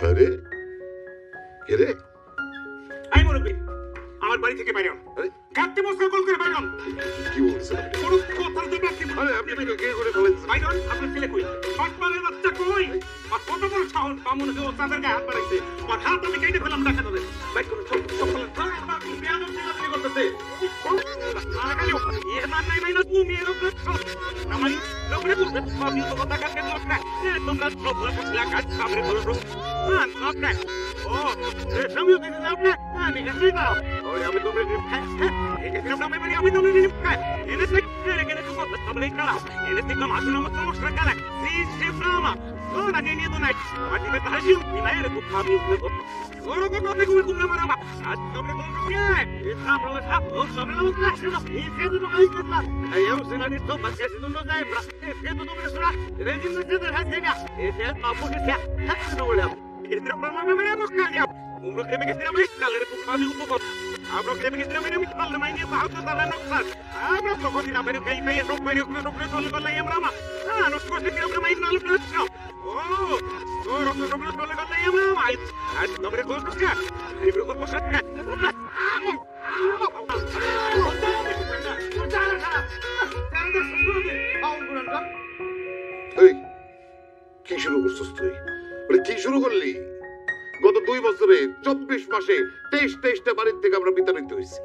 আরে কে রে? আই মুরব্বি, আমার বাড়ি থেকে বাইরে হন। কাটতে বসে কল করে বাইরে হন। কি বলছেন? কোনো কথা তো বাকি। আরে আপনি কে করে ফেলেন? বাইরে হন, আপনার ছেলে কই? পাঁচবারের বাচ্চা কই? আর কত বড় সাহস, বামুন হয়ে ওস্তাদের গায়ে হাত বাড়াইছে। আর হাত আমি কেটে ফেলাম ডাকা ধরে। বাইর করুন, সব ফেলেন। আমার বেয়াদব ছেলে করতেছে। আগালি এ মান নাই মাইনাস তুমি এর উপরে আমার লোকরে বলতে আমি তো কথা কাটতে লোক না। তোমরা সব লাগা কাট সামনে বলো। না না না। ও সামিও দিতে যাও না। আমি গেছি না। ওই আমি তো এই যে আমরা আমি তো নিয়ে খাই। এনে থেকে তো কথা সামনে কালা। এনে থেকে মাসুল আমার সমস্যা কালা। প্লিজ সে ফ্রামা। ও না নিয়ে তো নাই। আমি তো হাসি নাই রে খুব ভাবি। ওর কথা দেখো তুমি মারা। আজ তোমরা কোন কে? এটা আমরা সব সব লোক না। এই যে তো কাজ করলা। এই আমি সেনা তো বাচ্চা সিদ্ধ না যায়। এই যে তো তোমরা শুনা। রেজিম যে হাত দেনা। এই যে বাবুকে কে? হাত তো বলে। এটা প্রমাণ মেরে মুস্কালিয়া। উমরো কেমে গেছে আমি কালের খুব ভাবি উপকর। আমরা কেমে গেছে আমি পারলে মাইনে বাহাত তারা নকশা। আমরা তো কোন দিন আমরা কাই কাই সব মেরে উপরে চলে গেল আমরা মা। হ্যাঁ নষ্ট করতে কি আমরা মাইনে নালে প্লাস। ও ও রক্ত টপলে চলে গেল আমরা মা। আজ তোমরা কোন কথা? এই ব্রো কোন কথা? এই কি শুরু করছিস তুই? কি শুরু করলি? গত 2 বছরে 24 মাসে 23টা বাড়ির থেকে আমরা বিতাড়িত হয়েছি।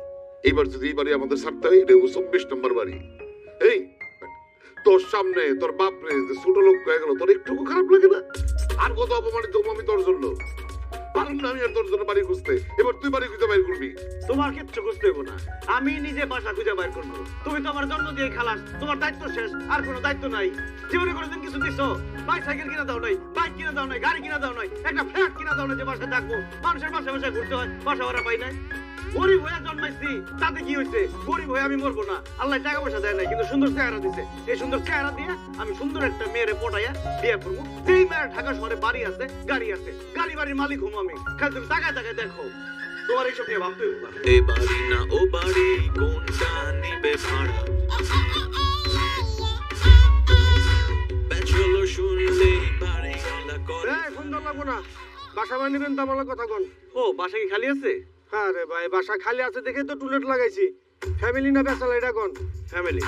এইবার যদি এই বাড়ি আমাদের ছাড়তে হয়, এটা 24 নম্বর বাড়ি। এই তোর সামনে তোর বাপরে যে ছোট লোক হয়ে গেল, তোর একটু খারাপ লাগে না? আর কত অপমানিত আমি তোর জন্য। পারলাম না আমি আর তোর জন্য বাড়ি খুঁজতে। এবার তুই বাড়ি খুঁজে বাইর করবি। তোমার কিচ্ছু খুঁজতে হইব না, আমি নিজে বাসা খুঁজে বাইর করবো। তুমি তো আমার জন্ম দিয়ে খালাস, তোমার দায়িত্ব শেষ, আর কোনো দায়িত্ব নাই। জীবনে কোনোদিন কিছু দিছো? বাইসাইকেল কিনা দাও নাই, বাইক কিনা দাও নাই, গাড়ি কিনা দাও নাই, একটা ফ্ল্যাট কিনা দাও নাই যে বাসায় থাকবো। মানুষের বাসায় বাসায় ঘুরতে হয়, বাসা ভাড়া পাই নাই। গরিব হয়ে জন্মাইছি, তাতে কি হয়েছে? গরিব হয়ে আমি মরবো না। আল্লাহ টাকা পয়সা দেয় নাই, কিন্তু সুন্দর চেহারা দিছে। এই সুন্দর চেহারা দিয়ে আমি সুন্দর একটা মেয়েরে পটাইয়া বিয়ে করবো। যেই মেয়ের ঢাকা শহরে বাড়ি আছে, গাড়ি আছে, গাড়ি বাড়ির মালিক হবো আমি। খালি তুমি টাকায় টাকায় দেখো। তোমার এইসব নিয়ে ভাবতে হবে না। এ বাড়ি না ও বাড়ি, কোনটা নিবে ভাড়া? ব্যাচেলর শুনলেই বাড়ি গলা করে। ফোন ধর লাগবো না, বাসা বানিয়ে নেবেন তা বলা কথা কোন? ও বাসা কি খালি আছে? হ্যাঁ রে ভাই, বাসা খালি আছে দেখে তো টুলেট লাগাইছি। ফ্যামিলি না বেচালা এটা কোন? ফ্যামিলি।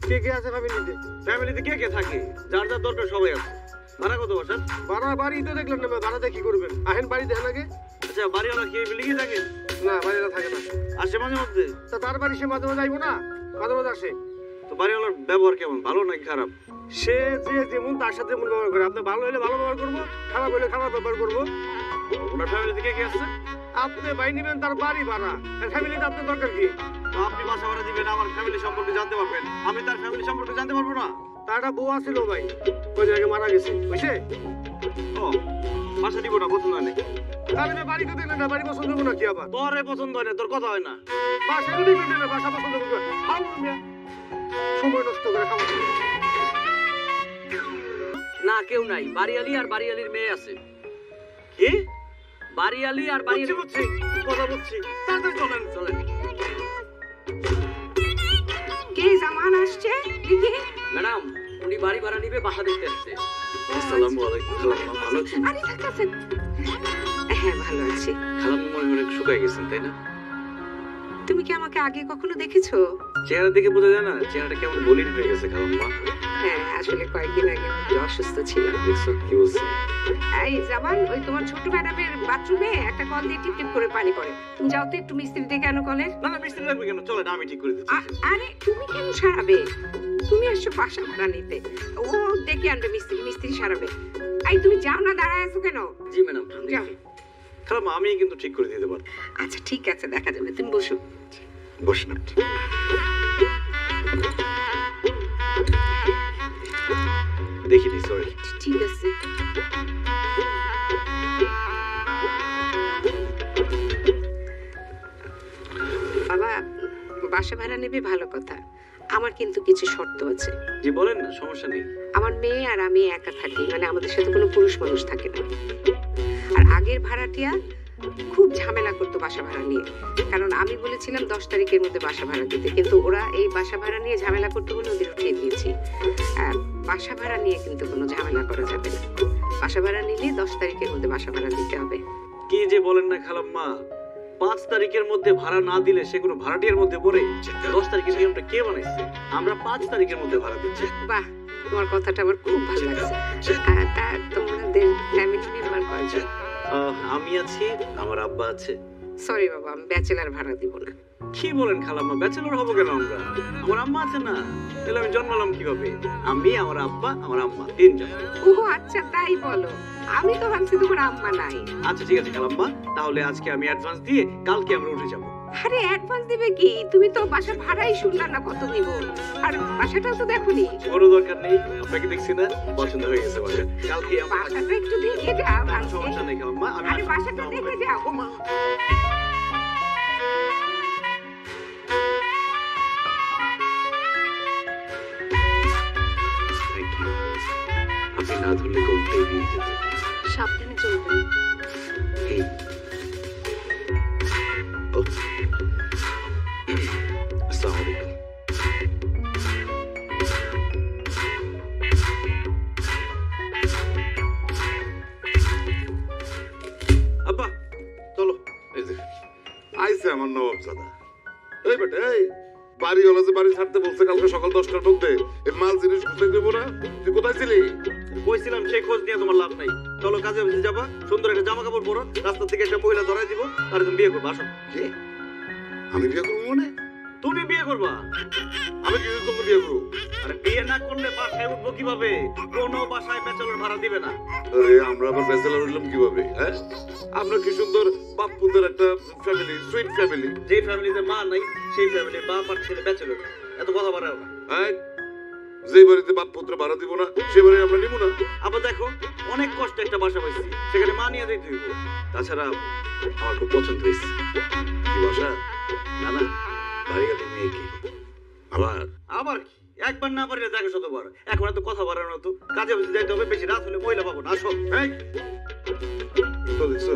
কে কে আছে ফ্যামিলিতে? ফ্যামিলিতে কে কে থাকে? যার যার দরকার সবাই আছে। ভাড়া কত বাসার? ভাড়া বাড়ি তো দেখলেন না, ভাড়াতে কি করবেন? আহেন বাড়ি দেখেন আগে। আচ্ছা বাড়িওয়ালা কি এই বিল্ডিংয়ে থাকে? না বাড়িওয়ালা থাকে না। আসে মাঝে মধ্যে? তা তার বাড়ি সে মাঝে মাঝে যাইবো না? মাঝে মাঝে আসে। তো বাড়িওয়ালার ব্যবহার কেমন, ভালো নাকি খারাপ? সে যে যেমন তার সাথে যেমন ব্যবহার করে। আপনি ভালো হলে ভালো ব্যবহার করবো, খারাপ হলে খারাপ ব্যবহার করবো। ওনার ফ্যামিলিতে কে কে আছে? আপনি ভাই নিবেন তার বাড়ি ভাড়া, ফ্যামিলিতে আপনার দরকার কি? আপনি বাসা ভাড়া দিবেন, আমার ফ্যামিলি সম্পর্কে জানতে পারবেন। আমি তার ফ্যামিলি সম্পর্কে জানতে পারবো না? তার একটা বউ আছিল ভাই, ওই জায়গায় মারা গেছে, বুঝছে? ও বাসা দিব না, পছন্দ হয় না। আরে বাড়ি তো দেখলেন না, বাড়ি পছন্দ হবো না কি আবার? তোর পছন্দ হয় না, তোর কথা হয় না। বাসা দেখবেন না, বাসা পছন্দ করবে। সময় নষ্ট করে খাওয়া না, কেউ নাই। বাড়িয়ালি আর বাড়িয়ালির মেয়ে আছে। কি? বাড়িয়ালি আর বাড়িয়ালি। বুঝছি কথা বুঝছি, তাড়াতাড়ি চলেন চলেন। কে জামান আসছে দেখি? ম্যাডাম, উনি বাড়ি ভাড়া নিবে, বাসা দেখতে আসছে। আসসালামু আলাইকুম। ভালো আছেন? আরে থাকাছেন? হ্যাঁ ভালো আছি। খালাম্মা মনে অনেক শুকাই গেছেন তাই না? তুমি কি আমাকে আগে কখনো দেখেছো? চেহারা দেখে বোঝা যায় না? চেহারাটা কেমন বলির হয়ে গেছে খালাম্মা। হ্যাঁ আসলে কয়েকদিন আগে একটু অসুস্থ ছিলাম। দেখছো কি বলছি? এই জামান, ওই তোমার ছোট ম্যাডামের বাথরুমে একটা কল দিয়ে টিপ টিপ করে পানি পড়ে। তুমি যাও তো একটু মিস্ত্রি ডেকে আনো কলের। না না মিস্ত্রি লাগবে কেন? চলে না, আমি ঠিক করে দিচ্ছি। আরে তুমি কেন সারাবে? তুমি আসছো বাসা ভাড়া নিতে, ও ডেকে আনবে মিস্ত্রি, মিস্ত্রি সারাবে। এই তুমি যাও না, দাঁড়ায় আছো কেন? জি ম্যাডাম, যাও। খালাম্মা আমি কিন্তু ঠিক করে দিতে পারবো। আচ্ছা ঠিক আছে, দেখা যাবে, তুমি বসো। বসেন। দেখিনি, সরি। ঠিক আছে। বাবা, বাসা ভাড়া নেবে ভালো কথা, আমার কিন্তু কিছু শর্ত আছে। জি বলেন না, সমস্যা নেই। আমার মেয়ে আর আমি একা থাকি, মানে আমাদের সাথে কোনো পুরুষ মানুষ থাকে না। আর আগের ভাড়াটিয়া খুব ঝামেলা করতো বাসা ভাড়া নিয়ে, কারণ আমি বলেছিলাম 10 তারিখের মধ্যে বাসা ভাড়া দিতে, কিন্তু ওরা এই বাসা ভাড়া নিয়ে ঝামেলা করতে বলে ওদের উঠিয়ে দিয়েছি। বাসা ভাড়া নিয়ে কিন্তু কোনো ঝামেলা করা যাবে না, বাসা ভাড়া নিলে 10 তারিখের মধ্যে বাসা ভাড়া দিতে হবে। কি যে বলেন না খালাম্মা, 5 তারিখের মধ্যে ভাড়া না দিলে সে কোনো ভাড়াটিয়ার মধ্যে পড়ে। 10 তারিখের নিয়মটা কে বানাইছে? আমরা 5 তারিখের মধ্যে ভাড়া দিচ্ছি। বাহ, তোমার কথাটা আমার খুব ভালো লাগছে। তা তোমাদের ফ্যামিলি মেম্বার কয়জন? আমি আছি, আমার আব্বা আছে। সরি বাবা, আমি ব্যাচেলার ভাড়া দিব না। কি বলেন খালাম্মা, ব্যাচেলর হবো কেন আমরা? আমার আম্মা আছে না, তাহলে আমি জন্মালাম কিভাবে? আমি, আমার আব্বা, আমার আম্মা, 3 জন। ও আচ্ছা, তাই বলো। আমি তো ভাবছি তোমার আম্মা নাই। আচ্ছা ঠিক আছে খালাম্মা, তাহলে আজকে আমি অ্যাডভান্স দিয়ে কালকে আমরা উঠে যাবো। আরে অ্যাডভান্স দিবে কি? তুমি তো বাসা ভাড়াই শুনলা না কত নিব, আর বাসাটাও তো দেখোনি। কোনো দরকার নেই, আপনাকে দেখছি না, পছন্দ হয়ে গেছে বাসা। কালকে আমরা বাসাটা একটু দেখে যাও। সমস্যা নেই খালাম্মা, আমি আরে বাসাটা দেখে যাও। আপনি না ধরলে কোনটাই নিয়ে যেত। সাবধানে চলবেন। এই আসসালামু আলাইকুম। আব্বা চলো। এই যে আইছে আমার নবাব দাদা। এই বেটা, এই বাড়িওয়ালা যে বাড়ি ছাড়তে বলছে কালকে সকাল 10টার মধ্যে, এই মাল জিনিস গুছিয়ে দেবো না? তুই কোথায় ছিলি? কইছিলাম সেই খোঁজ নিয়ে তোমার লাভ নাই। চলো কাজে অফিসে যাবা, সুন্দর একটা জামা কাপড় পরো, রাস্তা থেকে একটা মহিলা ধরাই দিব, আর তুমি বিয়ে করবা। আসো। কি? আমি বিয়ে করবো মানে? তুমি বিয়ে করবা? আমি কি তোকে বিয়ে করবো? আরে বিয়ে না করলে বাসায় উঠবো কিভাবে? কোনো বাসায় ব্যাচেলর ভাড়া দিবে না। আরে আমরা আবার ব্যাচেলর হইলাম কিভাবে? হ্যাঁ, আমরা কি সুন্দর বাপ পুতের একটা ফ্যামিলি, সুইট ফ্যামিলি। যে ফ্যামিলিতে মা নাই সেই ফ্যামিলির বাপ আর ছেলে ব্যাচেলর। এত কথা বাড়াও না। হ্যাঁ, যে বাড়িতে বাপ পুত্র ভাড়া দিব না সে বাড়ি আমরা নিব না। আবার দেখো, অনেক কষ্টে একটা বাসা পাইছি, সেখানে মা নিয়ে যেতে হইব। তাছাড়া আমার খুব পছন্দ হয়েছে। কি বাসা? না না, বাড়িয়ালি মেয়ে কি? আবার আবার কি? একবার না পারলে দেখো শতবার। এখন এত কথা বাড়ানো তো, কাজে অফিসে যাইতে হবে, বেশি রাত হলে মহিলা পাবো না। আসো। এই তো দেখছো,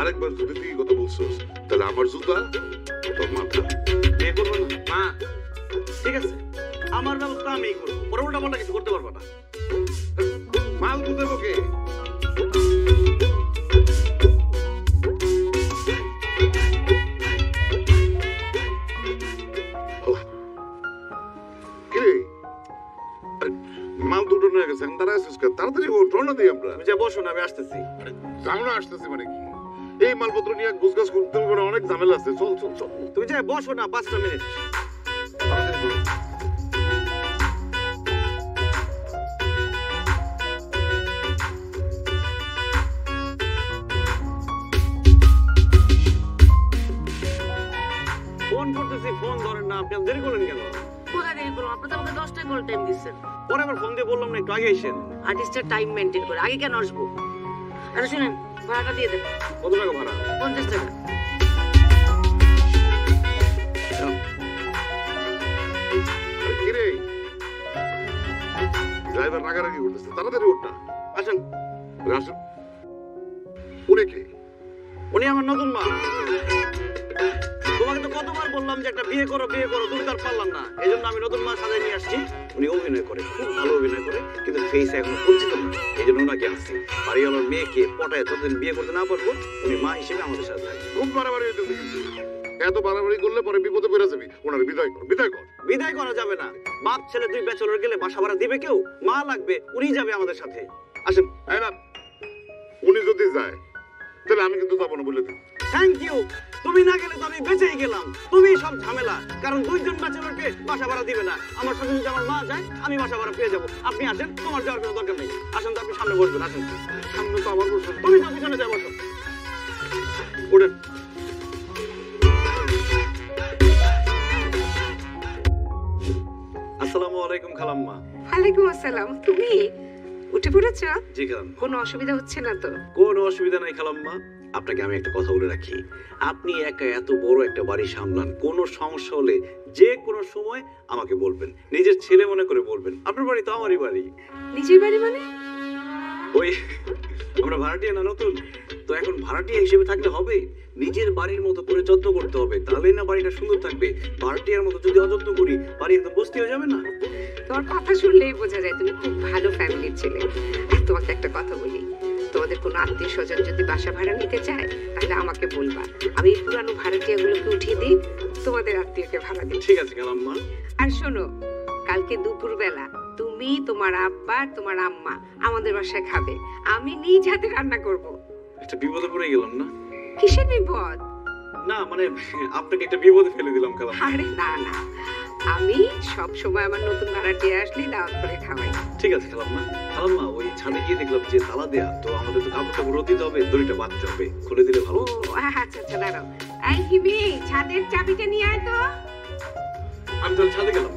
আরেকবার যদি তুই কথা বলছস তাহলে আমার জুতা তোর মাথা। বিয়ে করবো না? মা ঠিক আছে, আমার ব্যবস্থা আমিই করবো, পরে উল্টা পাল্টা কিছু করতে পারবো না। মাল বুঝে বকে। মাল দুটো নিয়ে গেছে, তারা আসছিস তাড়াতাড়ি রওনা দিই আমরা। তুমি যা বসো না, আমি আসতেছি। যাও না, আসতেছি মানে কি? এই মালপত্র নিয়ে গুছগাছ করতে হবে না, অনেক ঝামেলা আছে। চল চল চল, তুমি যা বসো না, 5টা মিনিট। তাড়াতাড়ি করো। ফোন করতেছি, ফোন ধরেন না। আপনি দেরি করলেন কেন? কোথায় দেরি করলাম? আপনি তো আমাকে 10টায় কল টাইম দিচ্ছেন। পরে আবার ফোন দিয়ে বললাম না একটু আগে এসেন। আর্টিস্টের টাইম মেনটেন করে আগে কেন আসবো? আরে শুনেন, ভাড়াটা দিয়ে দেন। কত টাকা ভাড়া? 50 টাকা। আরে কি রে, ড্রাইভার রাগারাগি করতেছে, তাড়াতাড়ি ওঠ না। আসেন। আসুন। উনি কে? উনি আমার নতুন মা। তোমাকে তো কতবার বললাম যে একটা বিয়ে করো বিয়ে করো, তুমি তো আর পারলাম না। এই জন্য আমি নতুন মা সাজাই নিয়ে আসছি। উনি অভিনয় করে, খুব ভালো অভিনয় করে, কিন্তু ফেস এখনো পরিচিত না। এই জন্য ওনাকে আসছি। বাড়িওয়ালার মেয়েকে পটায় যতদিন বিয়ে করতে না পারবো, উনি মা হিসেবে আমাদের সাথে থাকবে। খুব বাড়াবাড়ি হইতেছে কিন্তু। এত বাড়াবাড়ি করলে পরে বিপদে পড়ে যাবি। ওনার বিদায় কর, বিদায় কর। বিদায় করা যাবে না। বাপ ছেলে 2 ব্যাচেলর গেলে বাসা ভাড়া দিবে কেউ? মা লাগবে, উনি যাবে আমাদের সাথে। আসেন। এই না, উনি যদি যায় তাহলে আমি কিন্তু যাবো না বলে দিই। Thank you. তুমি না গেলে তো আমি বেঁচেই গেলাম। তুমি সব ঝামেলা, কারণ 2 জন ব্যাচেলরকে বাসা ভাড়া দিবে না। আমার সাথে যদি আমার মা যায়, আমি বাসা ভাড়া পেয়ে যাবো। আপনি আসেন, তোমার যাওয়ার কোনো দরকার নেই। আসেন তো, আপনি সামনে বসবেন। আসেন। সামনে তো আমার বসে। তুমি তো পিছনে যাই, বসো। উঠেন। আসসালামু আলাইকুম খালাম্মা। ওয়ালাইকুম আসসালাম। তুমি উঠে পড়েছো? জি খালাম্মা। কোনো অসুবিধা হচ্ছে না তো? কোনো অসুবিধা নাই খালাম্মা। আপনাকে আমি একটা কথা বলে রাখি, আপনি একা এত বড় একটা বাড়ি সামলান, কোনো সমস্যা হলে যে কোনো সময় আমাকে বলবেন, নিজের ছেলে মনে করে বলবেন। আপনার বাড়ি তো আমারই বাড়ি। নিজের বাড়ি মানে? ওই আমরা ভাড়াটিয়া না নতুন, তো তো এখন ভাড়াটিয়া হিসেবে থাকলে হবে? নিজের বাড়ির মতো করে যত্ন করতে হবে, তাহলেই না বাড়িটা সুন্দর থাকবে। ভাড়াটিয়ার মতো যদি অযত্ন করি বাড়ি একদম বস্তি হয়ে যাবে না? তোমার কথা শুনলেই বোঝা যায় তুমি খুব ভালো ফ্যামিলির ছেলে। আর তোমাকে একটা কথা বলি, তোমাদের কোনো আত্মীয় স্বজন যদি বাসা ভাড়া নিতে চায় তাহলে আমাকে বলবা, আমি এই পুরানো ভাড়াটিয়াগুলোকে উঠিয়ে দিই, তোমাদের আত্মীয়কে ভাড়া দিই। ঠিক আছে খালাম্মা। আর শোনো, কালকে দুপুরবেলা তুমি, তোমার আব্বা, তোমার আম্মা আমাদের বাসায় খাবে, আমি নিজ হাতে রান্না করব। একটা বিপদে পড়ে গেলাম না? কিসের বিপদ? না মানে আপনাকে একটা বিপদে ফেলে দিলাম খালাম্মা। আরে না না, আমি সব সময় আমার নতুন ভাড়াটিয়া আসলেই দাওয়াত করে খাওয়াই। ঠিক আছে খালাম্মা। খালাম্মা ওই ছাদে গিয়ে দেখলাম যে তালা দেয়া, তো আমাদের তো কাপড় টাপড় রোদ দিতে হবে, দড়িটা বাঁধতে হবে, খুলে দিলে ভালো। ও আচ্ছা আচ্ছা, দাঁড়াও। এই হিমি, ছাদের চাবিটা নিয়ে আয় তো। আমি তাহলে ছাদে গেলাম।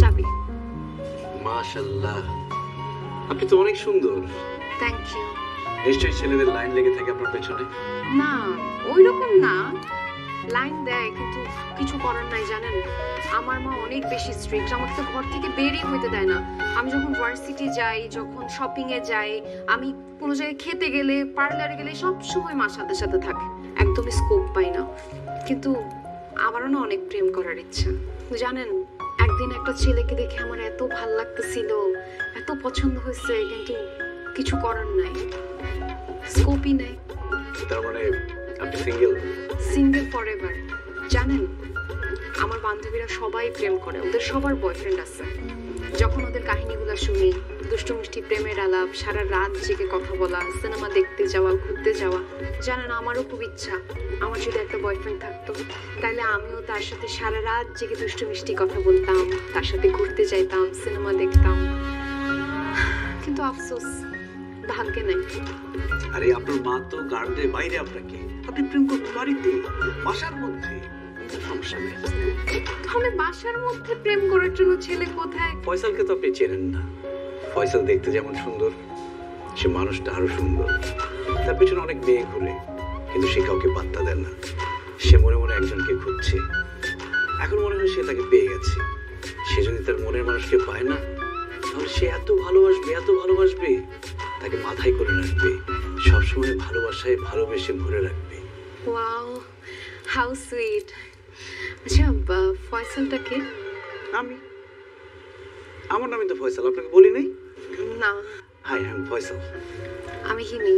চাবি। মাশাআল্লাহ, আপনি তো অনেক সুন্দর। Thank you. নিশ্চয়ই ছেলেদের লাইন লেগে থাকে আপনার পেছনে। না, ওই রকম না, লাইন দেয় কিন্তু কিছু করার নাই। জানেন, আমার মা অনেক বেশি স্ট্রিক্ট, আমাকে তো ঘর থেকে বেরই হইতে দেয় না। আমি যখন ভার্সিটি যাই, যখন শপিং এ যাই, আমি কোনো জায়গায় খেতে গেলে, পার্লারে গেলে সব সময় মার সাথে সাথে থাকে, একদমই স্কোপ পাই না। কিন্তু আমারও না অনেক প্রেম করার ইচ্ছা। জানেন, একদিন একটা ছেলেকে দেখে আমার এত ভাল লাগতেছিল, এত পছন্দ হয়েছে, কিন্তু কিছু করার নাই, স্কোপই নাই। তার মানে আপনি সিঙ্গেল? Single forever. জানেন, আমার বান্ধবীরা সবাই প্রেম করে, ওদের সবার বয়ফ্রেন্ড আছে। যখন ওদের কাহিনীগুলো শুনি, দুষ্টু মিষ্টি প্রেমের আলাপ, সারা রাত জেগে কথা বলা, সিনেমা দেখতে যাওয়া, ঘুরতে যাওয়া, জানেন আমারও খুব ইচ্ছা আমার যদি একটা বয়ফ্রেন্ড থাকতো, তাহলে আমিও তার সাথে সারা রাত জেগে দুষ্টু মিষ্টি কথা বলতাম, তার সাথে ঘুরতে যাইতাম, সিনেমা দেখতাম। কিন্তু আফসোস, ভাগ্যে নাই। আরে আপনার মা তো গার্ডের বাইরে, আপনাকে আপনি প্রেম করতে বাড়িতে, বাসার মধ্যে, সমস্যা নেই। তাহলে বাসার মধ্যে প্রেম করার জন্য ছেলে কোথায়? ফয়সালকে তো আপনি চেনেন না। ফয়সাল দেখতে যেমন সুন্দর, সে মানুষটা আরো সুন্দর। তার পিছনে অনেক মেয়ে ঘুরে, কিন্তু সে কাউকে পাত্তা দেয় না। সে মনে মনে একজনকে খুঁজছে। এখন মনে হয় সে তাকে পেয়ে গেছে। সে যদি তার মনের মানুষকে পায় না, তাহলে সে এত ভালোবাসবে, এত ভালোবাসবে, তাকে মাথায় করে রাখবে, সবসময় ভালোবাসায় ভালোবেসে ভরে রাখবে। Wow, how sweet. আচ্ছা, ফয়সালটা কে? আমি, আমার নামই তো ফয়সাল, আপনাকে বলি নাই? না। Hi, I am Faisal. আমি হিমি।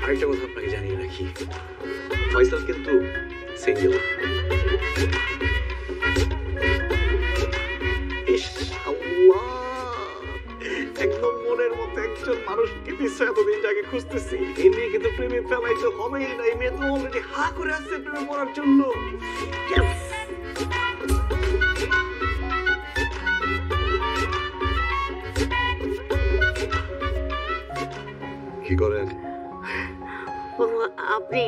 আরেকটা কথা আপনাকে জানিয়ে রাখি, ফয়সাল কিন্তু সিঙ্গেল। একদম মনের মতো একজন মানুষকে দিচ্ছে, এতদিন যাকে খুঁজতেছি। এই মেয়ে কিন্তু প্রেমে ফেলাইতে হবেই না। এই মেয়ে তো অলরেডি হা করে আসছে প্রেমে পড়ার জন্য। কি করেন? আপনি?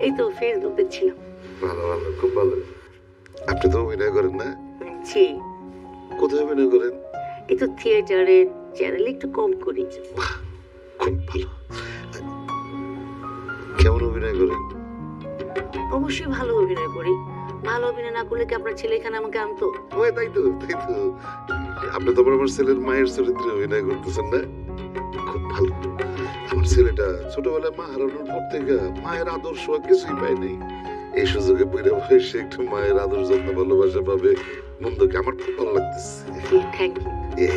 এই তো ফেসবুক দেখছিলাম। ভালো ভালো, খুব ভালো। আপনি তো অভিনয় করেন না? জি। কোথায় অভিনয় করেন? এই তো থিয়েটারে, চ্যানেলে একটু কম করি। খুব ভালো। কেমন অভিনয় করেন? অবশ্যই ভালো অভিনয় করি। ভালো অভিনয় না করলে কি আপনার ছেলে এখানে আমাকে আনতো? ওই তাই তো, তাই তো। আপনি তো আমার ছেলের মায়ের চরিত্রে অভিনয় করতেছেন না? খুব ভালো। আমার ছেলেটা ছোটবেলায় মা হারানোর পর থেকে মায়ের আদর্শ কিছুই পায়নি। এই সুযোগে বুড়া বয়সে একটু মায়ের আদর যত্ন ভালোবাসা পাবে, মন্দকে আমার খুব ভালো লাগতেছে। Thank you.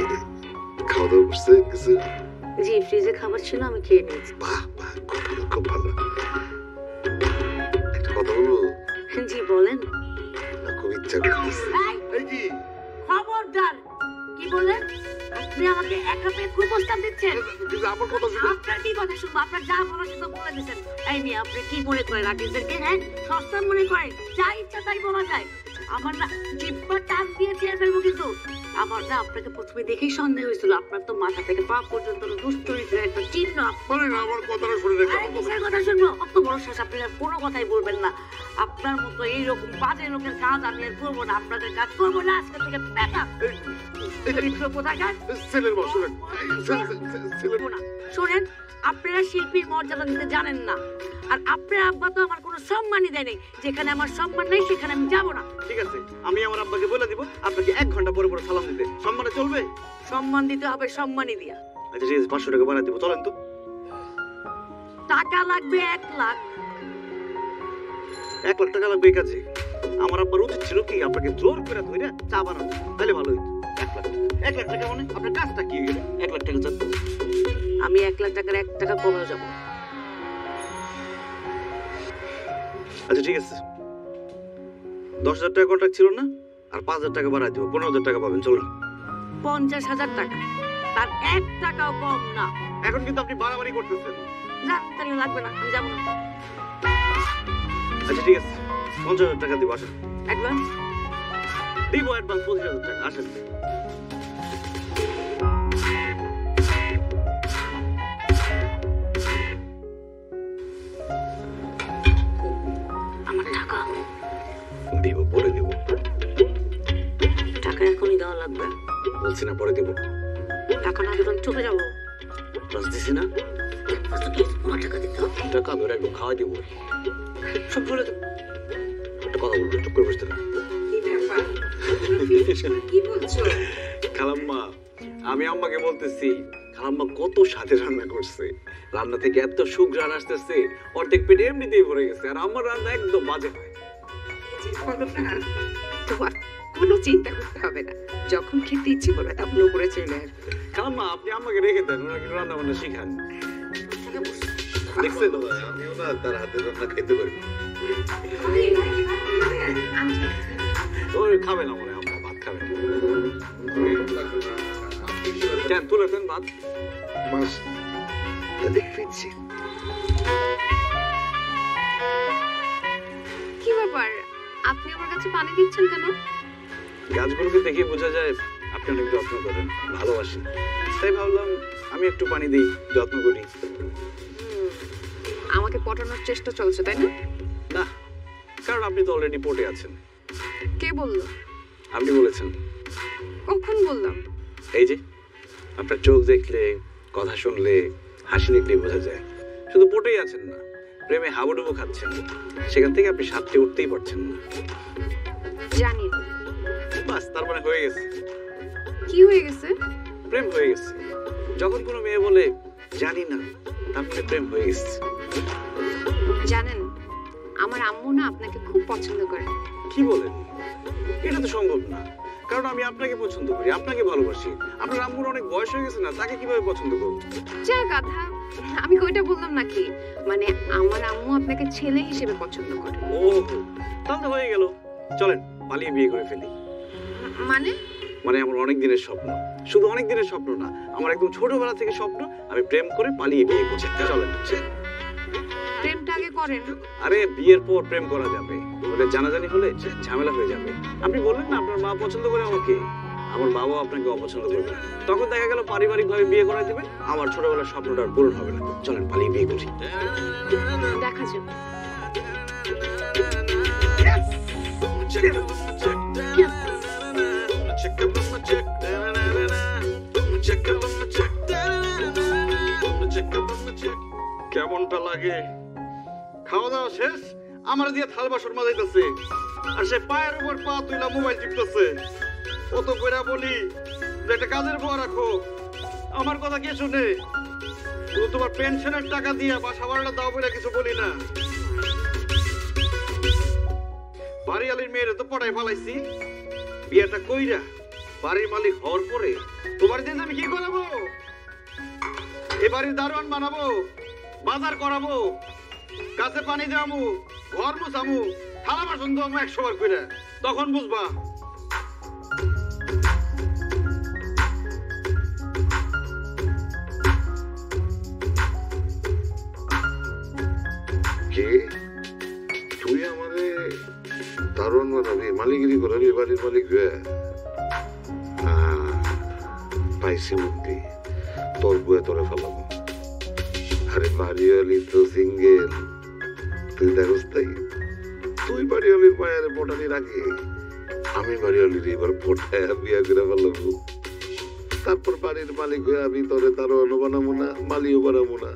খাওয়া দাওয়া করছে কিছু? জি, ফ্রিজে খাবার ছিল, আমি খেয়ে নিয়েছি। বাহ বাহ, খুব ভালো, খুব ভালো। একটা কথা বলবো? জি বলেন। খুব ইচ্ছা করতেছে। এই কি খবরদার! কি বলেন? আপনি আমাকে একা পেয়ে কুপ্রস্তাব দিচ্ছেন? আমার কথা শুনুন। আপনার কি কথা শুনবো? আপনার যা বলার সেটা বলে দিচ্ছেন। এই মেয়ে, আপনি কি মনে করেন আর্টিস্টদেরকে? হ্যাঁ, সস্তা মনে করেন? যা ইচ্ছা তাই বলা যায়। আমার না জিব্বা টান দিয়ে চেয়ে ফেলবো কিন্তু। আমার না আপনাকে প্রথমে দেখেই সন্দেহ হয়েছিল। আপনার তো মাথা থেকে পা পর্যন্ত দুষ্টুরির একটা চিহ্ন। আমার কথাটা শুনে রেখে কিসের কথা শুনবো? অত বড় শ্বাস আপনি আর কোনো কথাই বলবেন না। আপনার মতো এইরকম বাজে লোকের কাজ আমি আর করবো না। আপনাদের কাজ করবো না আজকে থেকে। ছেলের বসে ছেলের শোনেন, আপনারা শিল্পীর মর্যাদা দিতে জানেন না, আর আপনার আব্বা তো আমার কোনো সম্মানই দেয়নি। যেখানে আমার সম্মান নেই সেখানে আমি যাব না। ঠিক আছে, আমি আমার আব্বাকে বলে দিব আপনাকে 1 ঘন্টা পরে পরে সালাম দিতে। সম্মানে চলবে? সম্মান দিতে হবে, সম্মানই দিয়া। আচ্ছা ঠিক আছে, 500 টাকা বাড়াই দিব, চলেন তো। টাকা লাগবে 1 লাখ। 1 লাখ টাকা লাগবে এই কাজে? আমার আব্বার উচিত ছিল কি আপনাকে জোর করে ধরে চা বানানো, তাহলে ভালো হইতো। 1 লাখ টাকা মানে আপনার কাজটা কি হয়ে গেল? 1 লাখ টাকা চান? আমি 1 লাখ টাকার 1 টাকা কমেও যাব। আচ্ছা ঠিক আছে, 10,000 টাকা কন্ট্রাক্ট ছিল না? আর 5,000 টাকা বাড়াই দিব, 15,000 টাকা পাবেন, চলুন। 50,000 টাকা, তার 1 টাকাও কম না। এখন কিন্তু আপনি বাড়াবাড়ি করতেছেন। জান, তাহলে লাগবে না, আমি যাবো না। আচ্ছা ঠিক আছে, 50,000 টাকা দিব, আসেন। অ্যাডভান্স দিব, অ্যাডভান্স 25,000 টাকা, আসেন। আমার টাকা দিব, পরে দিব। টাকা এখনই দেওয়া লাগবে। বলছি না পরে দিব। টাকা না দেবেন চলে যাবো। প্লাস দিছি না? আমার টাকা দিতে হবে। টাকা ধরে একদম খাওয়াই দিব, সব বলে দেবো। একটা কথা বলবো, চুপ করে বসতে না। কি বলছো? খালাম্মা, আমি আম্মাকে বলতেছি, খালাম্মা কত স্বাদে রান্না করছে। রান্না থেকে এত সুঘ্রাণ আসতেছে, অর্ধেক পেটে এমনিতেই ভরে গেছে। আর আমার রান্না একদম বাজে হয়। তোমার কোনো চিন্তা করতে হবে না, যখন খেতে ইচ্ছে করবে তখন উপরে চলে আসবে। খালাম্মা, আপনি আম্মাকে রেখে দেন, ওনাকে রান্না বান্না শিখান। দেখছেন, আমিও না তার হাতের রান্না খাইতে পারি। ওই খাবে না মনে হয় আম্মা, ভাত খাবে না। কেন তুলে দেন ভাত। মাছ দেখছি। কি ব্যাপার, আপনি আমার কাছে পানি দিচ্ছেন কেন? গাছগুলোকে দেখে বোঝা যায় আপনি অনেক যত্ন করেন, ভালোবাসেন। তাই ভাবলাম আমি একটু পানি দিই, যত্ন করি। আমাকে পটানোর চেষ্টা চলছে, তাই না? না, কারণ আপনি তো অলরেডি পটে আছেন। কে বললো? আপনি বলেছেন। কখন বললাম? এই যে আপনার চোখ দেখলে, কথা শুনলে, হাসি দেখলে বোঝা যায় শুধু পটেই আছেন না, প্রেমে হাবুডুবু খাচ্ছেন। সেখান থেকে আপনি সাথে উঠতেই পারছেন না। জানি না। বাস, তার মানে হয়ে গেছে। কি হয়ে গেছে? প্রেম হয়ে গেছে। যখন কোনো মেয়ে বলে জানি না, তারপরে প্রেম হয়ে গেছে। জানেন, আমার আম্মু না আপনাকে খুব পছন্দ করে। কি বলেন? এটা তো সম্ভব না, কারণ আমি আপনাকে পছন্দ করি, আপনাকে ভালোবাসি। আপনার আম্মুর অনেক বয়স হয়ে গেছে না, তাকে কিভাবে পছন্দ করব? যা গাধা, আমি ওইটা বললাম নাকি, মানে আমার আম্মু আপনাকে ছেলে হিসেবে পছন্দ করে। ও, তাহলে তো হয়ে গেল। চলেন পালিয়ে বিয়ে করে ফেলি। মানে? মানে আমার অনেক দিনের স্বপ্ন, শুধু অনেক দিনের স্বপ্ন না, আমার একদম ছোটবেলা থেকে স্বপ্ন, আমি প্রেম করে পালিয়ে বিয়ে করছি। চলেন। প্রেমটা আগে করেন। আরে বিয়ের পর প্রেম করা যাবে, ওদের জানাজানি হলে ঝামেলা হয়ে যাবে। আপনি বললেন না আপনার মা পছন্দ করে আমাকে, আমার বাবা আপনাকে অপছন্দ করবে, তখন দেখা গেল পারিবারিক ভাবে বিয়ে করা দিবেন, আমার ছোটবেলার স্বপ্নটা আর পূরণ হবে না। চলেন পালিয়ে বিয়ে করি। দেখা যাবে। কেমনটা লাগে? খাওয়া দাওয়া শেষ, আমার দিয়ে থাল বাসন মাজাইতেছে, আর সে পায়ের উপর পা তুইলা মোবাইল টিপতেছে। কত কইরা বলি যে একটা কাজের বউ রাখো, আমার কথা কে শুনে? শুধু তোমার পেনশনের টাকা দিয়ে বাসা ভাড়াটা দাও বলে কিছু বলি না। বাড়িওয়ালির মেয়েরে তো পড়াই ফেলাইছি, বিয়েটা কইরা বাড়ির মালিক হওয়ার পরে তোমার দিন আমি কি করাবো? এ বাড়ির দারোয়ান বানাবো, বাজার করাবো, গাছে পানি দেবো, ঘর মুছামু, থালা বাসন দেবো 100 বার করে, তখন বুঝবা। কে তুই আমাদের দারুণ বানাবি, মালিগিরি করাবি, বাড়ির মালিক হয়ে? পাইছি বুদ্ধি, তোর বয়ে তোরে ফেলাবো। আরে বাড়িওয়ালি তো সিঙ্গেল, তুই দেখোস তাই? তুই বাড়িওয়ালির পায়ে পটানি রাখি, আমি বাড়িওয়ালির এবার পটায় বিয়া করে ফেলাবো। তারপর বাড়ির মালিক হয়ে আমি তোরে দারোয়ানও বানাবো না, মালিও বানাবো না।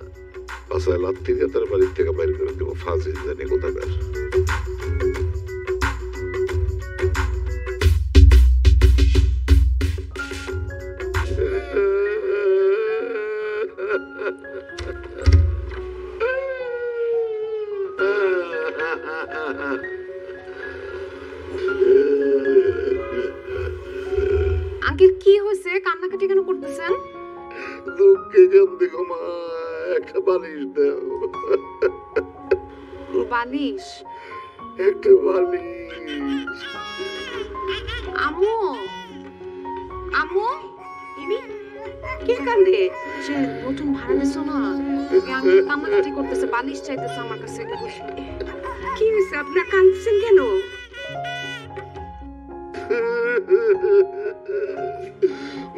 বাসায় লাত্তি দিয়ে তার বাড়ির থেকে বাইর করে দেবো, ফাঁসি জানি কোথাকার। আঙ্কেল কি হয়েছে, কান্নাকাটি কেন করতেছেন? দুঃখে কান্দি গো মা, একটা বালিশ দাও। বালিশ? একটা বালিশ। আম্মু, আম্মু, ইনি কে কান্দে? সে নতুন ভাড়া নিছো না, আঙ্কেল কান্নাকাটি করতেছে, বালিশ চাইতেছে আমার কাছে। কি হয়েছে, আপনার কাঁদছেন কেন?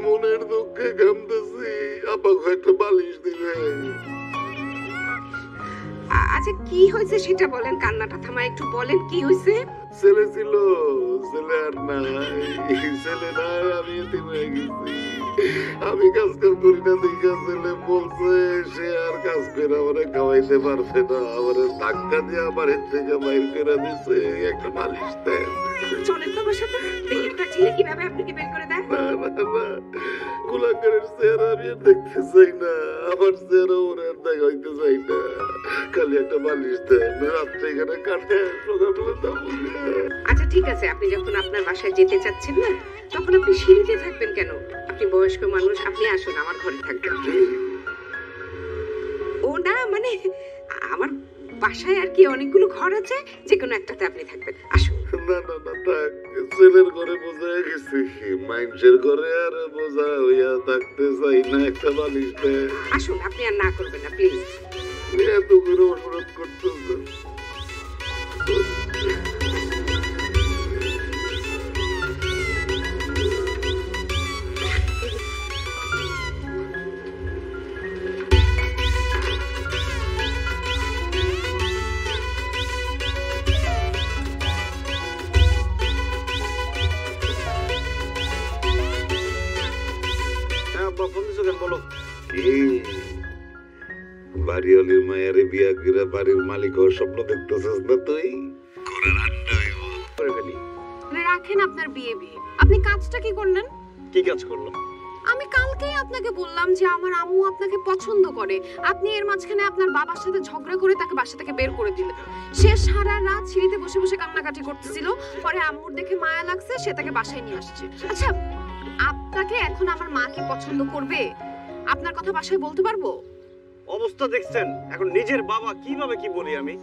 মনের দুঃখে কাঁদতেছি, আপাকে একটা বালিশ দিবে। আচ্ছা কি হয়েছে সেটা বলেন, কান্নাটা থামায় একটু বলেন কি হয়েছে। ছেলে ছিল, ছেলে আর নাই, ছেলে নাই, আমি এতিম হয়ে গেছি। আমি কাজ কাম করি না দেখা ছেলে বলছে সে আর কাজ করে আমারে খাওয়াইতে পারবে না, আমারে ধাক্কা দিয়ে আমার এর থেকে বাইর করে দিছে। একটা বালিশ দেন। চলেন তো আমার সাথে, একটা ছেলে কিভাবে আপনাকে বের করে দেয়? না না না, কুলাঙ্গারের চেহারা আমি আর দেখতে চাই না, আমার চেহারা ওর আর দেখাইতে চাই না। খালি একটা বালিশ দেন, রাত্রে এখানে কাটে, সকালবেলা যাবো। আচ্ছা ঠিক আছে, আপনি যখন আপনার বাসায় যেতে চাচ্ছেন না, তখন আপনি সিঁড়িতে থাকবেন কেন? আপনি বয়স্ক মানুষ, আপনি আসুন আমার ঘরে থাকবেন। ও না মানে আমার বাসায় আর কি অনেকগুলো ঘর আছে, যে কোনো একটাতে আপনি থাকবেন, আসুন। না না না থাক, ছেলের ঘরে বোঝা গেছি, মানুষের ঘরে আর বোঝা হইয়া থাকতে চাই না। একটা বালিশ দেন। আসুন, আপনি আর না করবেন না প্লিজ। এত করে অনুরোধ করতেছে। বলো বাড়িওয়ালির মায়ের বিয়া করে বাড়ির মালিক হওয়ার স্বপ্ন দেখতেছিস না তুই? করে ফেলি। রাখেন আপনার বিয়ে বিয়ে, আপনি কাজটা কি করলেন? কি কাজ করলাম? আমি কালকেই আপনাকে বললাম যে আমার আম্মু আপনাকে পছন্দ করে, আপনি এর মাঝখানে আপনার বাবার সাথে ঝগড়া করে তাকে বাসা থেকে বের করে দিলেন। সে সারা রাত সিঁড়িতে বসে বসে কান্নাকাটি করতেছিল, পরে আম্মুর দেখে মায়া লাগছে, সে তাকে বাসায় নিয়ে আসছে। আচ্ছা আপনাকে এখন আমার মা কি পছন্দ করবে? আপনার কথা বাসায় বলতে পারবো? অবস্থা দেখছেন, এখন নিজের বাবা কিভাবে কি বলি আমি?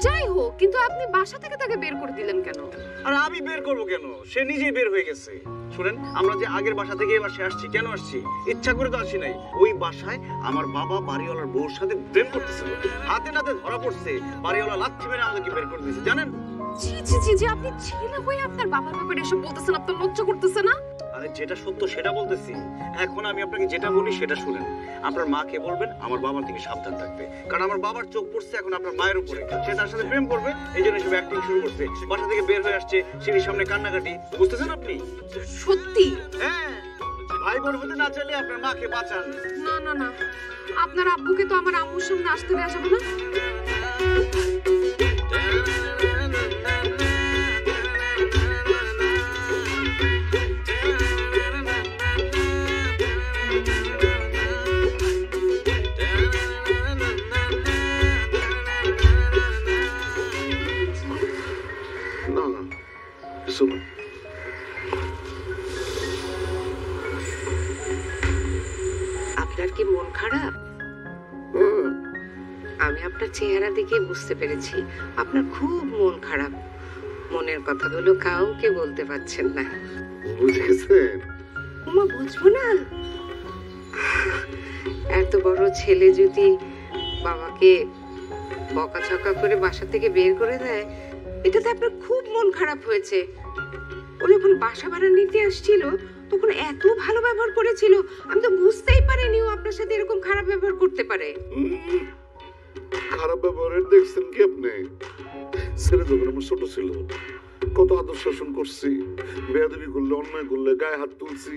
যাই হোক, কিন্তু আপনি বাসা থেকে তাকে বের করে দিলেন কেন? আর আমি বের করবো কেন? সে নিজেই বের হয়ে গেছে। শুনেন, আমরা যে আগের বাসা থেকে এই বাসায় আসছি, কেন আসছি? ইচ্ছা করে তো আসি নাই। ওই বাসায় আমার বাবা বাড়িওয়ালার বউর সাথে প্রেম করতেছিল, হাতে নাতে ধরা পড়ছে, বাড়িওয়ালা লাথি মেরে আমাদেরকে বের করে দিয়েছে, জানেন? জি জি জি জি, আপনি ছেলে হয়ে আপনার বাবার ব্যাপারে এসব বলতেছেন, আপনার লজ্জা করতেছে না? আরে যেটা সত্য সেটা বলতেছি। এখন আমি আপনাকে যেটা বলি সেটা শুনেন। আপনার মাকে বলবেন আমার বাবার থেকে সাবধান থাকবে, কারণ আমার বাবার চোখ পড়ছে এখন আপনার মায়ের উপরে। সে তার সাথে প্রেম করবে, এই জন্য সব অ্যাক্টিং শুরু করছে, বাসা থেকে বের হয়ে আসছে, সিঁড়ির সামনে কান্নাকাটি। বুঝতেছেন আপনি? সত্যি? হ্যাঁ, ভাই বোন হতে না চাইলে আপনার মাকে বাঁচান। না না না, আপনার আব্বুকে তো আমার আম্মুর সামনে আসতে দেওয়া যাবে না। আপনার কি মন খারাপ? আমি আপনার চেহারা দেখে বুঝতে পেরেছি আপনার খুব মন খারাপ। মনের কথাগুলো কাউকে বলতে পারছেন না। বুঝেছেন? ওমা, বুঝবো না? এত বড় ছেলে যদি বাবাকে বকাঝকা করে বাসা থেকে বের করে দেয়, এটাতে আপনার খুব মন খারাপ হয়েছে। ও যখন বাসা ভাড়া নিতে আসছিল তখন এত ভালো ব্যবহার করেছিল, আমি তো বুঝতেই পারিনি ও আপনার সাথে এরকম খারাপ ব্যবহার করতে পারে। খারাপ ব্যবহারের দেখছেন কি আপনি? ছেলে যখন আমার ছোট ছিল কত আদর শাসন করছি, বেয়াদবি করলে অন্যায় করলে গায়ে হাত তুলছি,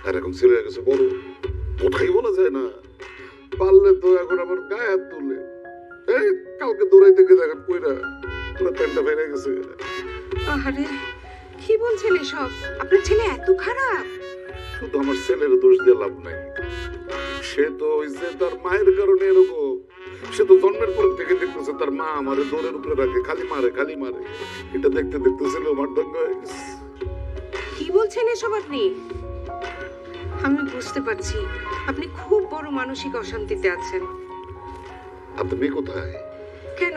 আর এখন ছেলে গেছে বড়, কোথায় বলা যায় না। পারলে তো এখন আমার গায়ে হাত তুলে, এই কালকে দৌড়াইতে গিয়ে দেখেন কইরা প্যান্টটা বেড়ে গেছে। আরে কি বলছেন এসব? আপনার ছেলে এত খারাপ? শুধু আমার ছেলের দোষ দিয়ে লাভ নাই। সে তো ওই যে তার মায়ের কারণে এরকম। সে তো জন্মের পর থেকে দেখতেছে তার মা আমারে দৌড়ের উপরে রাখে, খালি মারে খালি মারে। এটা দেখতে দেখতে ছেলে মারদঙ্গ হয়ে গেছে। কি বলছেন এসব আপনি? আমি বুঝতে পারছি আপনি খুব বড় মানসিক অশান্তিতে আছেন। আপনার মেয়ে কোথায়? কেন?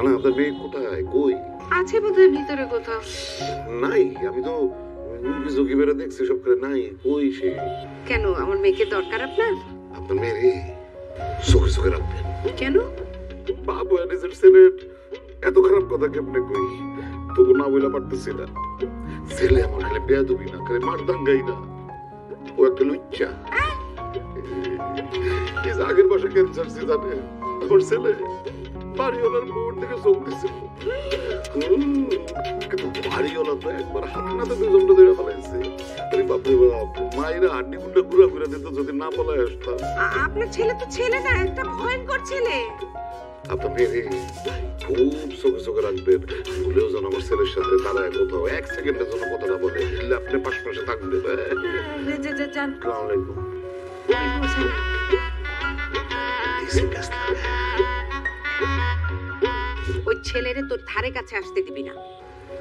না আপনার মেয়ে কোথায়? কই আছে বোধহয় ভিতরে কোথাও। নাই, আমি তো মুরগি জুগি বেড়ে দেখছি সব করে নাই। কই সে? কেন, আমার মেয়েকে দরকার আপনার? আপনার মেয়ে চোখে চোখে রাখবেন। কেন? বাবু নিজের ছেলের এত খারাপ কথা কেমনে কই, তবু না বইলা পারতেছি না। ছেলে আমার খালি বেয়াদবি না, খালি মার দাঙ্গাই না, ও একটা লুচ্চা। আগের বছর ক্যান্সার সিজনে আমার ছেলে বাড়িওয়ালার বোন থেকে চোখ দিছিল, কিন্তু বাড়িওয়ালা তো একবার হাতে নাতে দুজনটা ধরে ফেলাইছে। আরে বাপরে বাপ, মায়েরা হাড্ডি গুন্ডা ঘুরা ঘুরা দিত যদি না পালায় আসতাম। আপনার ছেলে তো ছেলে না, একটা ভয়ঙ্কর ছেলে। আপনার মেয়ে খুব চোখে চোখে রাখবেন। ভুলেও যেন আমার ছেলের সাথে তারা কোথাও এক সেকেন্ডের জন্য কথাটা বলে, আপনি পাশে থাকবেন। ওই ছেলেরে তোর ধারে কাছে আসতে দিবি না।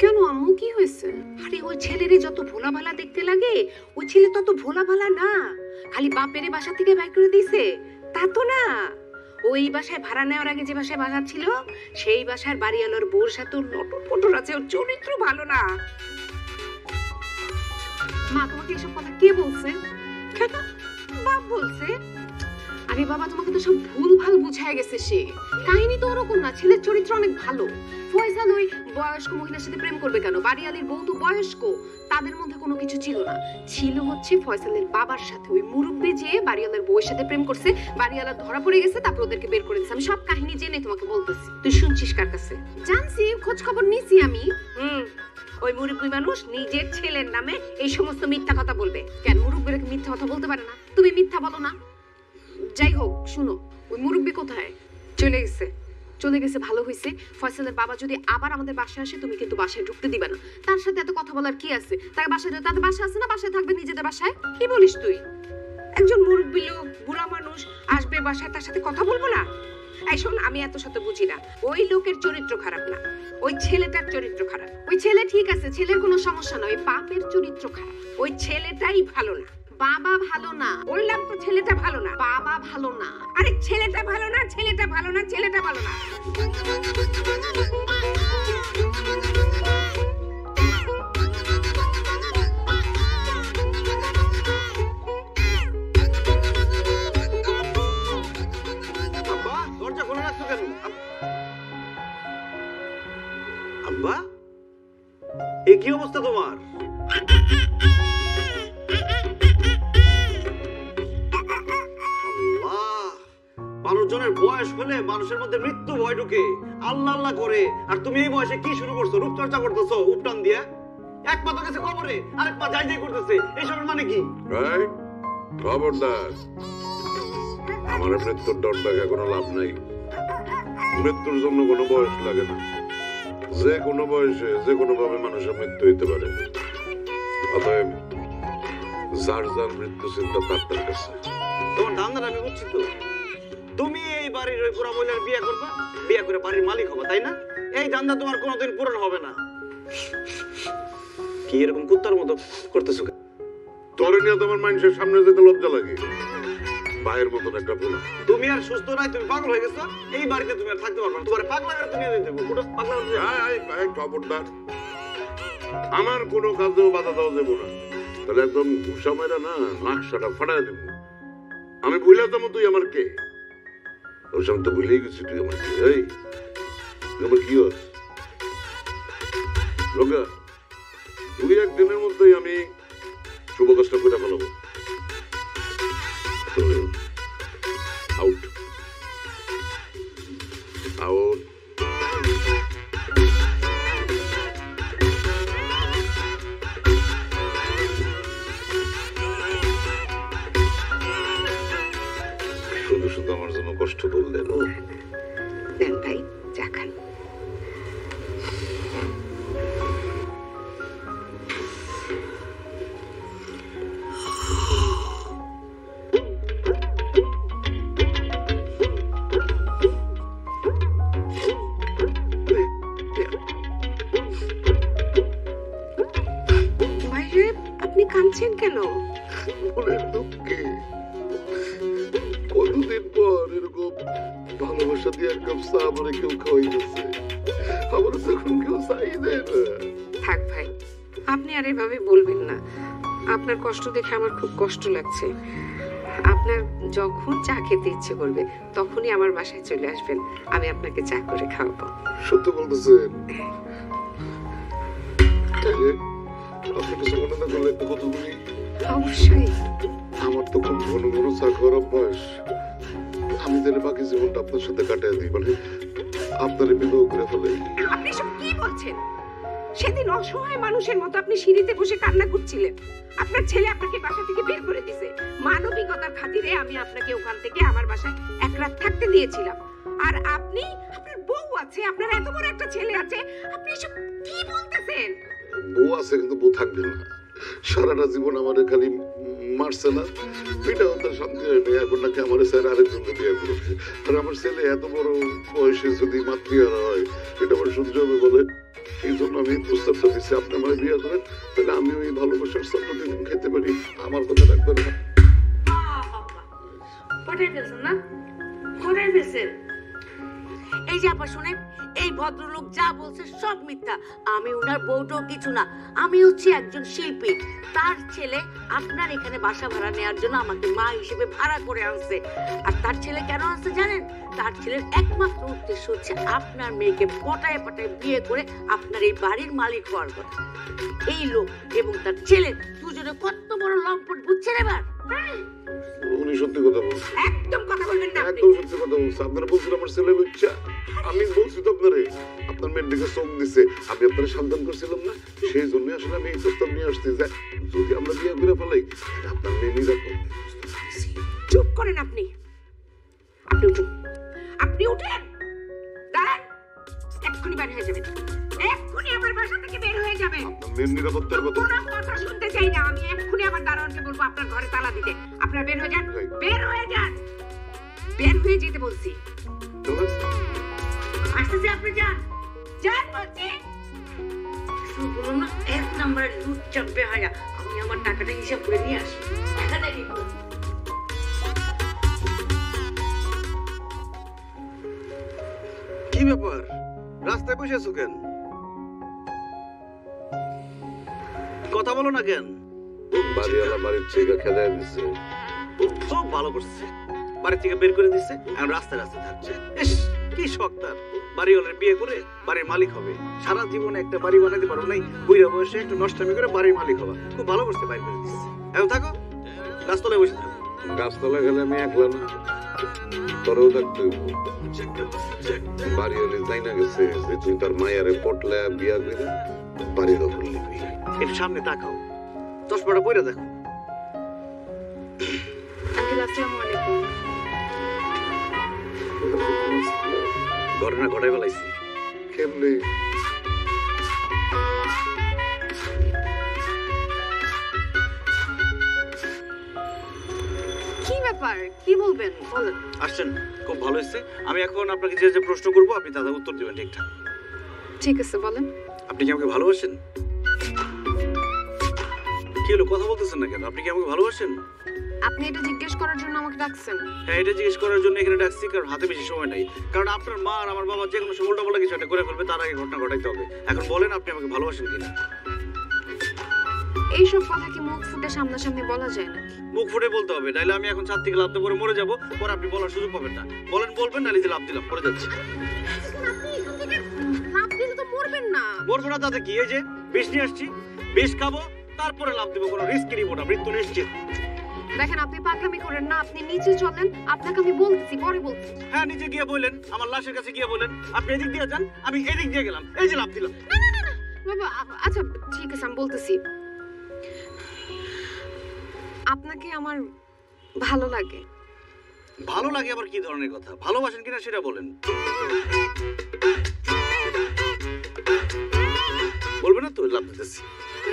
কেন আম্মু, কি হয়েছে? আরে ওই ছেলেরে যত ভোলা ভালা দেখতে লাগে, ওই ছেলে তত ভোলা ভালা না। খালি বাপেরে বাসা থেকে বাইর করে দিয়েছে তা তো না। ওই বাসায় ভাড়া নেওয়ার আগে যে বাসায় বাসা ছিল, সেই বাসার বাড়িওয়ালার বউর সাথে নটর পটর আছে। ওর চরিত্র ভালো না। মা, তোমাকে এসব কথা কে বলছে? কেন? বাপ বলছে। আরে বাবা, তোমাকে তো সব ভুল ভাল বুঝায় গেছে। সে কাহিনী তো ওরকম না, ছেলের চরিত্র অনেক ভালো। ফয়সাল ওই বয়স্ক মহিলার সাথে প্রেম করবে কেন? বাড়িওয়ালির বউ তো বয়স্ক, তাদের মধ্যে কোনো কিছু ছিল না। ছিল হচ্ছে ফয়সালের বাবার সাথে। ওই মুরব্বি যে বাড়িওয়ালার বউয়ের সাথে প্রেম করছে, বাড়িওয়ালা ধরা পড়ে গেছে, তারপর ওদেরকে বের করে দিয়েছে। আমি সব কাহিনী জেনে তোমাকে বলতেছি। তুই শুনছিস কার কাছে? জানছি, খোঁজ খবর নিছি আমি। ওই মুরব্বি মানুষ নিজের ছেলের নামে এই সমস্ত মিথ্যা কথা বলবে। কেন, মুরব্বিরা কি মিথ্যা কথা বলতে পারে না? তুমি মিথ্যা বলো না। যাই হোক, শুনো, ওই মুরব্বি কোথায়? চলে গেছে। চলে গেছে, ভালো হয়েছে। ফয়সালের বাবা যদি আবার আমাদের বাসায় আসে, তুমি কিন্তু বাসায় ঢুকতে দিবে না। তার সাথে এত কথা বলার কি আছে? তাকে বাসায়, তাদের বাসা আছে না, বাসায় থাকবে নিজেদের বাসায়। কি বলিস তুই? একজন মুরব্বি লোক, বুড়া মানুষ আসবে বাসায়, তার সাথে কথা বলবো না? এই শোন, আমি এত শত বুঝি না। ওই লোকের চরিত্র খারাপ না, ওই ছেলেটার চরিত্র খারাপ। ওই ছেলে ঠিক আছে, ছেলের কোনো সমস্যা নয়, বাপের চরিত্র খারাপ। ওই ছেলেটাই ভালো না। বাবা ভালো না। বললাম তো ছেলেটা ভালো না। বাবা ভালো না। আরে ছেলেটা ভালো না, ছেলেটা ভালো না, ছেলেটা ভালো না। আব্বা, দরজা খোলা রাখছো কেন? আব্বা, এ কি অবস্থা তোমার? মানুষজনের বয়স হলে মানুষের মধ্যে মৃত্যু ভয় ঢুকে, আল্লাহ আল্লাহ করে। আর তুমি এই বয়সে কি শুরু করছো? রূপচর্চা করতেছো উপটান দিয়ে। এক পা তো গেছে কবরে, আরেক পা যাই যাই করতেছে। এইসবের মানে কি? খবরদার, আমার মৃত্যুর ডর লাগে কোনো লাভ নাই। মৃত্যুর জন্য কোনো বয়স লাগে না। যে কোনো বয়সে যে কোনো ভাবে মানুষের মৃত্যু হইতে পারে। অতএব যার যার মৃত্যু চিন্তা তার কাছে। তোমার ধান্দাটা আমি বুঝছি তো। তুমি এই বাড়ির ওই পুরা মহিলার বিয়ে করবা, বিয়ে করে বাড়ির মালিক হবা, তাই না? এই ধান্দা তোমার কোনোদিন পূরণ হবে না। কি এরকম কুত্তার মতো করতেছো? তোরে নিয়ে তোমার মানুষের সামনে যেতে লজ্জা লাগে। ভাইয়ের মতন একটা পোলা। তুমি আর সুস্থ নাই, তুমি পাগল হয়ে গেছো। এই বাড়িতে তুমি আর থাকতে পারবে না। তোমার পাগলা করে তুমি নিয়ে দেবো। পাগলা করে খবরদার, আমার কোনো কাজেও বাধা দেওয়া যাবো না। তাহলে একদম ঘুষা মেরা না, নাকশাটা ফাটাই দেবো। আমি ভুলে যাবো তুই আমার কে। ওর সঙ্গে তো ভুলেই গেছি তুই আমার কে। এই তুই আমার কি হস লোকা? 2-1 দিনের মধ্যেই আমি শুভ কষ্ট করে ফেলাবো। Out out. কষ্ট করলেন। দেন ভাই, চা খান। ভাইরে, আপনি কাঁদছেন কেন? মনের দুঃখে কতদিন পর এরকম ভালোবাসা দিয়ে এক কাপ চা আমার কেউ খাওয়াইতেছে, আমার তখন কেউ চাই দেয় না। থাক ভাই, আপনি আর এভাবে বলবেন না। আপনার কষ্ট দেখে আমার খুব কষ্ট লাগছে। আপনার যখন চা খেতে ইচ্ছে করবে তখনই আমার বাসায় চলে আসবেন, আমি আপনাকে চা করে খাওয়াবো। সত্য বলতেছেন? তাহলে আপনি কিছু মনে না করলে একটা কথা বলি। অবশ্যই। আমার তো খুব ঘন ঘন চা খাওয়ার অভ্যাস। আমি তাহলে বাকি জীবনটা আপনার সাথে কাটিয়ে দিই, মানে আপনার বিবাহ করে ফেলে। আপনি সব কি বলছেন? সেদিন অসহায় মানুষের মতো আপনি সিঁড়িতে বসে কান্না করছিলেন। আপনার ছেলে আপনাকে বাসা থেকে বের করে দিয়েছে। মানবিকতার খাতিরে আমি আপনাকে ওখান থেকে আমার বাসায় এক রাত থাকতে দিয়েছিলাম। আর আপনি, আপনার বউ আছে, আপনার এত বড় একটা ছেলে আছে, আপনি সব কি বলতেছেন? বউ আছে কিন্তু বউ থাকবে না। সারাটা জীবন আমার খালি মারছে না, এটা তার শান্তি হয়নি। এখন নাকি আমার স্যার আরেকজনকে বিয়ে করেছে। আর আমার ছেলে এত বড় বয়সে যদি মাতৃহারা হয়, এটা আমার সহ্য হবে বলে? এই জন্য আমি প্রস্তাবটা দিচ্ছি, আপনি আমার বিয়ে করেন, তাহলে আমি ওই ভালোবাসার স্বাদটা দিন খেতে পারি। আমার কথা রাখবেন না। পটাই ফেলছেন না? পটাই ফেলছেন। এই যে আপা শুনেন, এই ভদ্রলোক যা বলছে সব মিথ্যা। আমি ওনার বউটাও কিছু না, আমি হচ্ছে একজন শিল্পী। তার ছেলে আপনার এখানে বাসা ভাড়া নেওয়ার জন্য আমাকে মা হিসেবে ভাড়া করে আনছে। আর তার ছেলে কেন আনছে জানেন? তার ছেলের একমাত্র উদ্দেশ্য হচ্ছে আপনার মেয়েকে পটায় পটায় বিয়ে করে আপনার এই বাড়ির মালিক হওয়ার কথা। এই লোক এবং তার ছেলে দুজনে কত বড় লম্পট, বুঝছেন এবার? উনি সত্যি কথা বলছেন। একদম কথা বলবেন না আপনি। একদম সত্যি কথা বলছেন। আপনারা বলছেন আমার ছেলে লুচ্চা। আমি বলছি তো আপনারে, আপনার মেয়ের দিকে চোখ দিছে, আমি আপনারা সাবধান করছিলাম না? সেই জন্য আসলে আমি এই প্রস্তাব নিয়ে আসছি যে যদি আমরা বিয়ে করে ফেলাই, তাহলে আপনার মেয়ে নিরাপদ। চুপ করেন আপনি। আপনি উঠুন, আপনি উঠেন, দাঁড়ান। এক্ষুনি বের হয়ে যাবেন, এক্ষুনি আমার বাসা থেকে বের হয়ে যাবেন। আপনার মেয়ের নিরাপত্তার কথা কোনো কথা শুনতে চাই না। আমি এক্ষুনি আমার দারোয়ানকে বলবো আপনার ঘরে তালা দিতে। আপনারা বের হয়ে যান, বের হয়ে যান, বের হয়ে যেতে বলছি। আসতেছে, আপনি যান, যান বলছি। শুধু না এক নম্বরের লুট চাপবে হায়া। আমি আমার টাকাটা হিসাব করে নিয়ে আসি। টাকাটা কি করবো? কি ব্যাপার, রাস্তায় বসে আছো কেন? কথা বলো না কেন? বাড়িওয়ালা বাড়ির থেকে খেলায় দিচ্ছে। খুব ভালো করছে, বাড়ি থেকে বের করে দিচ্ছে, এখন রাস্তায় রাস্তায় থাকছে। ইস, কি শখ তার! বাড়িওয়ালার বিয়ে করে বাড়ির মালিক হবে। সারা জীবনে একটা বাড়ি বানাতে পারো নাই, বুড়া বয়সে একটু নষ্টামি করে বাড়ির মালিক হবা। খুব ভালো করছে, বাইরে করে দিচ্ছে। এখন থাকো, গাছতলায় বসে থাকো। গাছতলা গেলে আমি একলা না, তোরেও থাকতে হইব। বাড়িওয়ালি যাই না গেছে যে তুই তার মায়ারে পটলে বিয়া করে বাড়ি দখল নিবি। একটু সামনে তাকাও, চশমাটা পরে দেখো। আঙ্কেল আসসালামু আলাইকুম। ঘটনা ঘটাই ফেলাইছি। কেমনে? কি ব্যাপার, কি বলবেন বলেন। আসছেন, খুব ভালো হয়েছে। আমি এখন আপনাকে যে যে প্রশ্ন করবো আপনি তাদের উত্তর দিবেন ঠিকঠাক। ঠিক আছে বলেন। আপনি কি আমাকে ভালোবাসেন? কি হলো, কথা বলতেছেন না কেন? আপনি কি আমাকে ভালোবাসেন? আপনি এটা জিজ্ঞেস করার জন্য আমাকে ডাকছেন? হ্যাঁ, এটা জিজ্ঞেস করার জন্য এখানে ডাকছি, কারণ হাতে বেশি সময় নাই। কারণ আপনার মা আর আমার বাবা যে কোনো সময় উল্টাপাল্টা কিছু একটা করে ফেলবে, তার আগে ঘটনা ঘটাইতে হবে। এখন বলেন, আপনি আমাকে ভালোবাসেন কিনা? এইসব কথা কি মুখ ফুটে সামনাসামনি বলা যায় নাকি? মুখ ফুটে বলতে হবে, নাইলে আমি এখন ছাদ থেকে লাফতে পরে মরে যাবো, পরে আপনি বলার সুযোগ পাবেন না। বলেন, বলবেন, নাইলে যে লাফ দিলাম পরে যাচ্ছে। আপনি এখান থেকে লাফ দিলে তো মরবেন না। মরবো না তাতে কি? এই যে বিষ নিয়ে আসছি, বিষ খাবো, তারপরে লাফ দিব, কোনো রিস্ক নিব না, মৃত্যু নিশ্চিত। দেখেন, আপনি পাগলামি করেন না, আপনি নিচে চলেন, আপনাকে আমি বলতেছি, পরে বলতেছি। হ্যাঁ, নিচে গিয়ে বললেন, আমার লাশের কাছে গিয়ে বলেন, আপনি এদিক দিয়ে যান, আমি এদিক দিয়ে গেলাম, এই যে লাফ দিলাম। না না না না বাবা, আচ্ছা ঠিক আছে, আমি বলতেছি। আপনাকে আমার ভালো লাগে, ভালো লাগে আবার কি ধরনের কথা? ভালোবাসেন কিনা সেটা বলেন। বলবেন না তো? লাভ দিতেছি।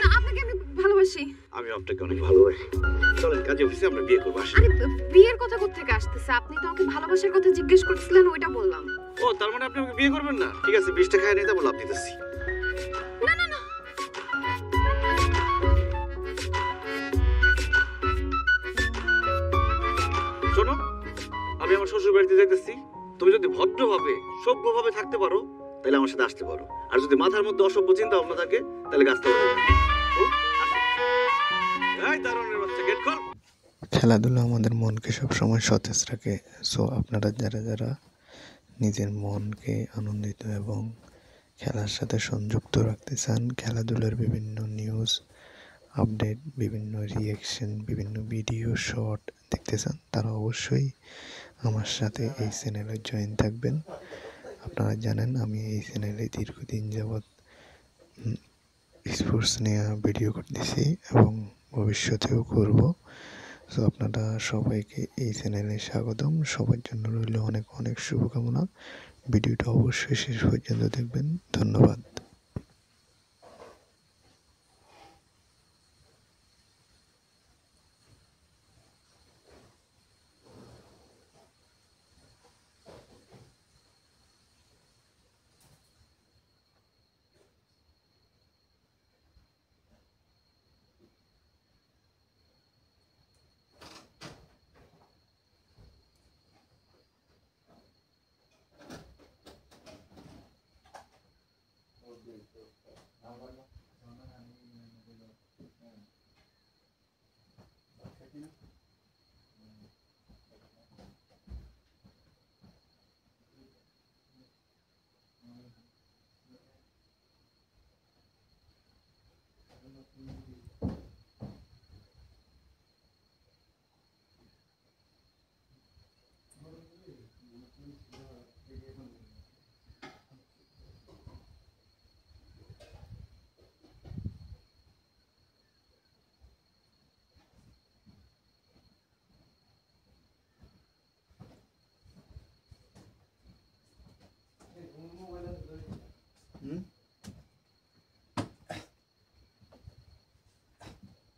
না, আপনাকে আমি ভালোবাসি। আমি আপনাকে অনেক ভালোবাসি। চলেন কাজে অফিসে আমরা বিয়ে করবো। আসেন। আরে বিয়ের কথা কোত্থেকে আসতেছে? আপনি তো আমাকে ভালোবাসার কথা জিজ্ঞেস করছিলেন, ওইটা বললাম। ও তার মানে আপনি আমাকে বিয়ে করবেন না? ঠিক আছে, 20 টাকা নিয়ে যাবো, লাভ দিতেছি। না না না, শোনো, আমি আমার শ্বশুর বাড়িতে যাইতেছি। তুমি যদি ভদ্রভাবে সভ্যভাবে থাকতে পারো তাহলে আমার সাথে আসতে পারো, আর যদি মাথার মধ্যে অসভ্য চিন্তা ভাবনা থাকে তাহলে গাছতে পারো। এই দারোয়ানের বাচ্চা, গেট খোল। খেলাধুলা আমাদের মনকে সবসময় সতেজ রাখে। সো আপনারা যারা যারা নিজের মনকে আনন্দিত এবং খেলার সাথে সংযুক্ত রাখতে চান, খেলাধুলার বিভিন্ন নিউজ আপডেট, বিভিন্ন রিয়াকশন, বিভিন্ন ভিডিও শর্ট দেখতে চান, তারা অবশ্যই আমার সাথে এই চ্যানেলে জয়েন থাকবেন। আপনারা জানেন আমি এই চ্যানেলে দীর্ঘদিন যাবৎ স্পোর্টস নিয়ে ভিডিও করতেছি এবং ভবিষ্যতেও করব। সো আপনারা সবাইকে এই চ্যানেলে স্বাগতম। সবার জন্য রইল অনেক অনেক শুভকামনা। ভিডিওটা অবশ্যই শেষ পর্যন্ত দেখবেন। ধন্যবাদ।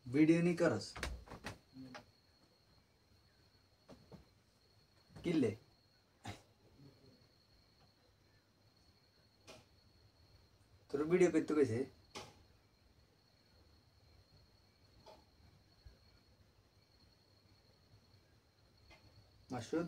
वीडियो नहीं करस किल्ले তোর ভিডিও করতে কইছে মাসুদ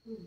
হুম।